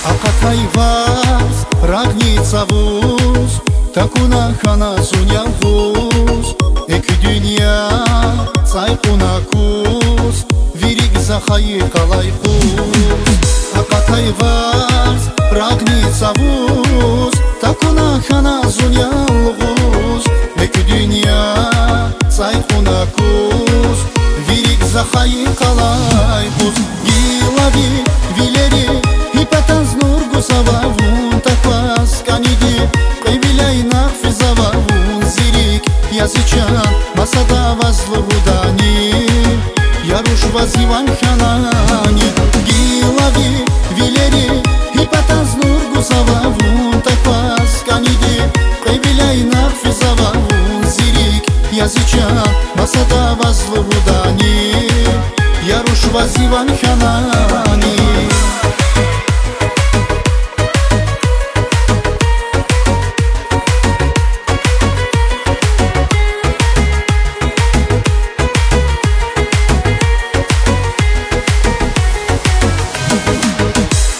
Акатай вас рагница вуз, такуна хана зуня вуз, эки дүйня цайкуна куз, вирик захайы калай куз. Акатай вас рагница вуз, такуна хана зуня вуз, эки дүйня цайкуна куз, вирик захайы калай куз. Гилави вилери Hipataz nurgu savavun Takvas kanidi Qevilay naqfi zavavun Zirik yazichan Masada vazlı hudani Yarush vazivan khanani Gilavi vileri Hipataz nurgu savavun Takvas kanidi Qevilay naqfi zavavun Zirik yazichan Masada vazlı hudani Yarush vazivan khanani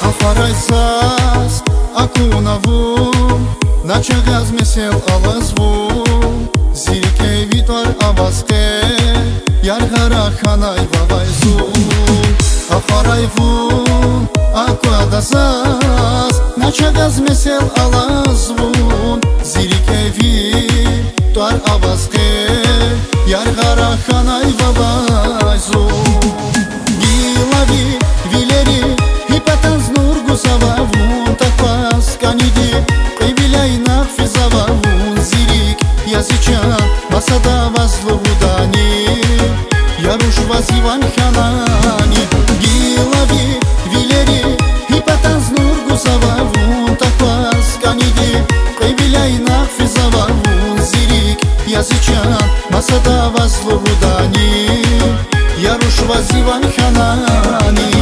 Афарайсас акунаву Начагаз месел алазву Зирикей витвар аваске Яргара ханай вавайзу Афарайву акуадасас Начагаз месел алазву Зирикей витвар аваске Яргара ханай вавайзу Гилави вилери Hipataz nurgu savavun Takvas kanidi Qevilay naqfi zavavun Zirik yazichan Masada vazlı hudani Yarush vazivan khanani Gilavi vileri Hipataz nurgu savavun Takvas kanidi Qevilay naqfi zavavun Zirik yazichan Masada vazlı hudani Yarush vazivan khanani